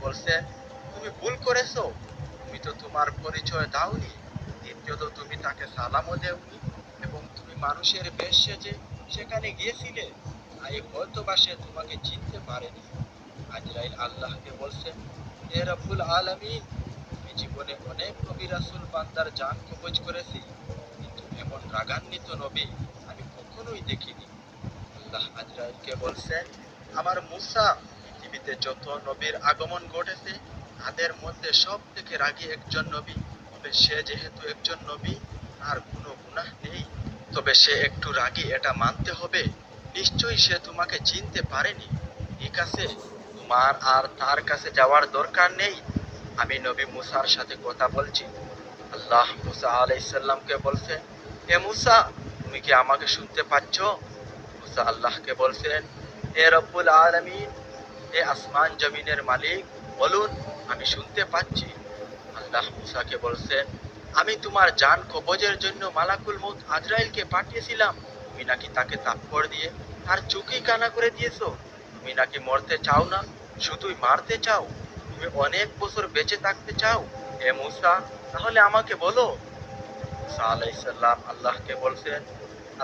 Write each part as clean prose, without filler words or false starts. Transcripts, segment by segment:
বলছেন, তুমি ভুল করেছো, তুমি তো তোমার পরিচয় দাওনি। দ্বিতীয়ত তুমি তাকে সালামও দেওনি, এবং তুমি মানুষের বেশ সেজে সেখানে গিয়েছিলে, তাই হয়তো বা সে তোমাকে চিনতে পারেনি। আজরাইল আল্লাহকে বলছেন, হে রব্বুল আলামিন, আমি জীবনে অনেক নবী রাসূল বান্দার জান কবজ করেছি, কিন্তু এমন রাগান্বিত নবী আমি কখনোই দেখিনি। আল্লাহ আজরাইলকে বলছেন, আমার মূসা, পৃথিবীতে যত নবীর আগমন ঘটেছে তাদের মধ্যে সব থেকে রাগী একজন নবী, তবে সে যেহেতু একজন নবী তার কোনো গুনাহ নেই, তবে সে একটু রাগী এটা মানতে হবে। নিশ্চয়ই সে তোমাকে চিনতে পারেনি। ঠিক আছে, তোমার আর তার কাছে যাওয়ার দরকার নেই, আমি নবী মুসার সাথে কথা বলছি। আল্লাহ মুসা আলাইসাল্লামকে বলছেন, হে মুসা, তুমি কি আমাকে শুনতে পাচ্ছ? মুসা আল্লাহকে বলছেন, হে রব্বুল আলামিন, হে আসমান জমিনের মালিক, বলুন, আমি শুনতে পাচ্ছি। আল্লাহ মুসাকে বলছেন, আমি তোমার জান কবজের জন্য মালাকুল মউত আজরাইলকে পাঠিয়েছিলাম, তুমি নাকি তাকে থাপ্পড় দিয়ে তার চোখই কানা করে দিয়েছো। তুমি নাকি মরতে চাও না, শুধুই মারতে চাও। তুমি অনেক বছর বেঁচে থাকতে চাও। হে মুসা, তাহলে আমাকে বলো। মুসা আলাইসাল্লাম আল্লাহকে বলছেন,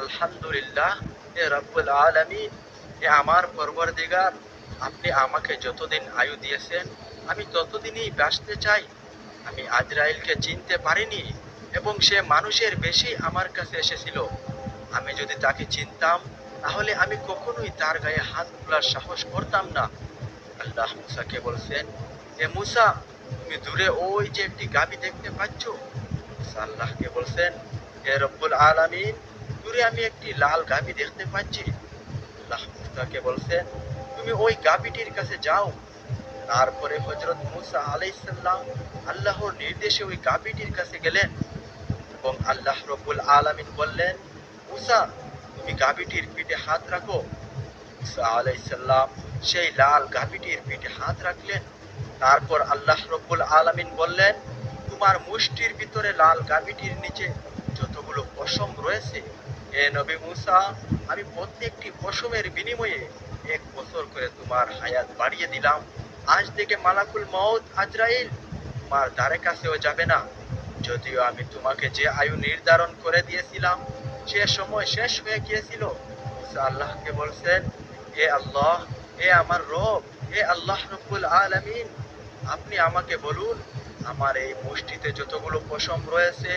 আলহামদুলিল্লাহ, হে রব্বুল আলামিন, হে আমার পরওয়ারদিগার, আপনি আমাকে যতদিন আয়ু দিয়েছেন আমি ততদিনই বাঁচতে চাই। আমি আজরাইলকে চিনতে পারিনি, এবং সে মানুষের বেশি আমার কাছে এসেছিল। আমি যদি তাকে চিনতাম তাহলে আমি কখনোই তার গায়ে হাত তোলার সাহস করতাম না। আল্লাহ মুসাকে বলছেন, এ মুসা, তুমি দূরে ওই যে একটি গাভী দেখতে পাচ্ছ? মুসা আল্লাহকে বলছেন, হে রব্বুল আলামিন, দূরে আমি একটি লাল গাভী দেখতে পাচ্ছি। আল্লাহ মুসাকে বলছেন, তুমি ওই গাভীটির কাছে যাও। তারপরে হযরত মুসা আলাইহিসসালাম আল্লাহর নির্দেশে ওই গাভীটির কাছে গেলেন, এবং আল্লাহ রব্বুল আলামিন বললেন, মুসা, তুমি গাভীটির পিঠে হাত রাখো। মুসা আলাইহিসসালাম সেই লাল গাভীটির পিঠে হাত রাখলেন। তারপর আল্লাহ রব্বুল আলামিন বললেন, তোমার মুষ্টির ভিতরে লাল গাভীটির নিচে যতগুলো পশম রয়েছে, এ নবী মুসা, আমি প্রত্যেকটি পশমের বিনিময়ে 1 বছর করে তোমার হায়াত বাড়িয়ে দিলাম। আজ থেকে মালাকুল মউত আজরাইল তোমার দ্বারে কাছেও যাবে না। যদিও আমি তোমাকে যে আয়ু নির্ধারণ করে দিয়েছিলাম সে সময় শেষ হয়ে গিয়েছিল। মুসা আল্লাহকে বলছেন, হে আল্লাহ, হে আমার রব, হে আল্লাহ রব্বুল আলামিন, আপনি আমাকে বলুন, আমার এই মুষ্টিতে যতগুলো পশম রয়েছে,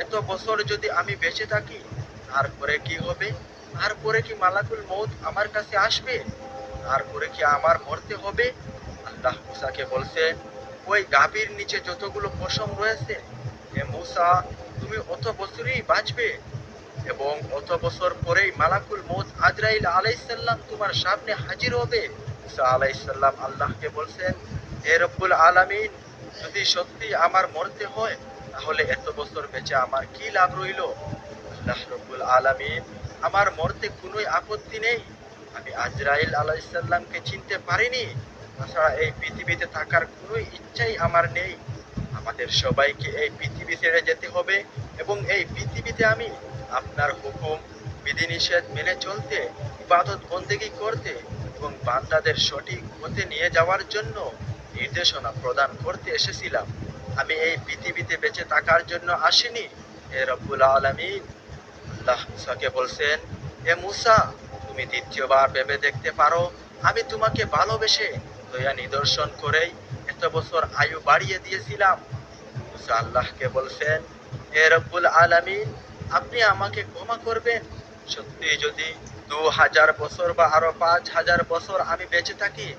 এত বছর যদি আমি বেঁচে থাকি তারপরে কি হবে? তারপরে কি মালাকুল মউত আমার কাছে আসবে? তারপরে কি আমার মরতে হবে? আল্লাহ মুসাকে বলছেন, ওই গাভীর নিচে যতগুলো পশম রয়েছে, হে মুসা, তুমি অত বছরই বাঁচবে, এবং অত বছর পরেই মালাকুল মউত আজরাইল আলাইহিসসালাম তোমার সামনে হাজির হবে। মুসা আলাইহিসসালাম আল্লাহকে বলছেন, হে রব্বুল আলামিন, যদি সত্যি আমার মরতে হয় তাহলে এত বছর বেঁচে আমার কি লাভ রইল? আল্লাহ রব্বুল আলামিন, আমার মরতে কোনোই আপত্তি নেই। আমি আজরাইল আলাইহিসসালামকে চিনতে পারিনি, তাছাড়া এই পৃথিবীতে থাকার কোনোই ইচ্ছাই আমার নেই। আমাদের সবাইকে এই পৃথিবী ছেড়ে যেতে হবে, এবং এই পৃথিবীতে আমি আপনার হুকুম বিধিনিষেধ মেনে চলতে, ইবাদত বন্দেগী করতে, এবং বান্দাদের সঠিক পথে নিয়ে যাওয়ার জন্য নির্দেশনা প্রদান করতে এসেছিলাম। আমি এই পৃথিবীতে বেঁচে থাকার জন্য আসিনি। হে রব্বুল আলামিন। আল্লাহ মুসাকে বলছেন, হে মুসা, তুমি দ্বিতীয়বার ভেবে দেখতে পারো, আমি তোমাকে ভালোবেসে দয়া নিদর্শন করেই এত বছর আয়ু বাড়িয়ে দিয়েছিলাম। মুসা আল্লাহকে বলছেন, হে রব্বুল আলামিন, আপনি আমাকে ক্ষমা করবেন। সত্যি যদি 2000 বছর বা আরো 5000 বছর আমি বেঁচে থাকি,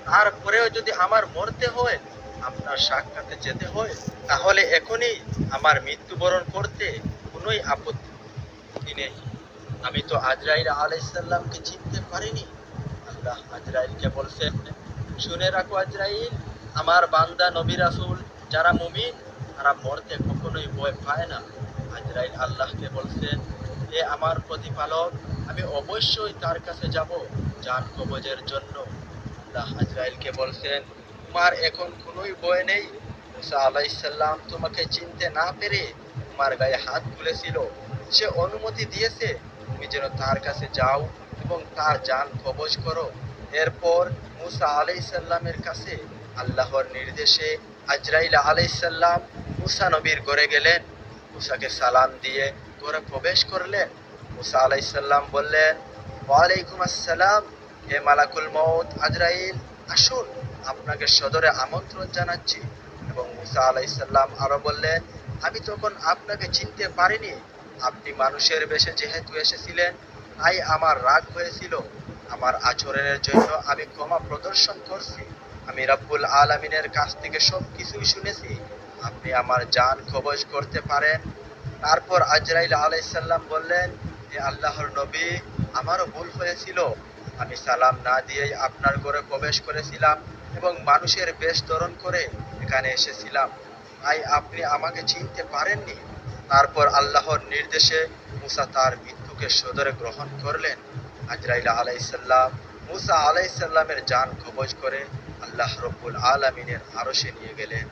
তারপরেও যদি আমার মরতে হয়, আপনার সাক্ষাতে যেতে হয়, তাহলে এখনই আমার মৃত্যুবরণ করতে কোনোই আপত্তি নেই। আমি তো আজরাইল আলাইহিসসালামকে চিনতে পারিনি। আল্লাহ আজরাইলকে বলছেন, শুনে রাখো আজরাইল, আমার বান্দা নবী রাসূল যারা মুমিন তারা মরতে কখনোই ভয় পায় না। আজরাইল আল্লাহকে বলছেন, হে আমার প্রতিপালক, আমি অবশ্যই তার কাছে যাব জান কবজের জন্য। আল্লাহ আজরাইলকে বলছেন, তোমার এখন কোনোই ভয় নেই। মুসা আলাইহিসসালাম তোমাকে চিনতে না পেরে তোমার গায়ে হাত তুলেছিল, সে অনুমতি দিয়েছে তুমি যেন তার কাছে যাও এবং তার জান কবজ করো। এরপর মুসা আলাইহিসসালামের কাছে আল্লাহর নির্দেশে আজরাইল আলাইসাল্লাম মুসা নবীর ঘরে গেলেন। মুসাকে সালাম দিয়ে ঘরে প্রবেশ করলেন। মুসা আলাইসাল্লাম বললেন, ওয়ালাইকুম আসসালাম, হে মালাকুল মউত আজরাইল, আসুন, আপনাকে সদরে আমন্ত্রণ জানাচ্ছি। এবং মুসা আলাইসাল্লাম আরো বললেন, আমি তখন আপনাকে চিনতে পারিনি, আপনি মানুষের বেশে যেহেতু এসেছিলেন তাই আমার রাগ হয়েছিল। আমার আচরণের জন্য আমি ক্ষমা প্রদর্শন করছি। আমি রব্বুল আলামিনের কাছ থেকে সবকিছুই শুনেছি, আপনি আমার জান কবজ করতে পারেন। তারপর আজরাইল আলাইসাল্লাম বললেন, হে আল্লাহর নবী, আমারও ভুল হয়েছিল, আমি সালাম না দিয়েই আপনার ঘরে প্রবেশ করেছিলাম এবং মানুষের বেশ ধারণ করে এখানে এসেছিলাম, তাই আপনি আমাকে চিনতে পারেননি। তারপর আল্লাহর নির্দেশে মুসা তার মৃত্যুকে সদরে গ্রহণ করলেন। আজরাইল আলাইসাল্লাম মুসা আলাইসাল্লামের জান কবজ করে আল্লাহ রব্বুল আলামিনের আরশে নিয়ে গেলেন।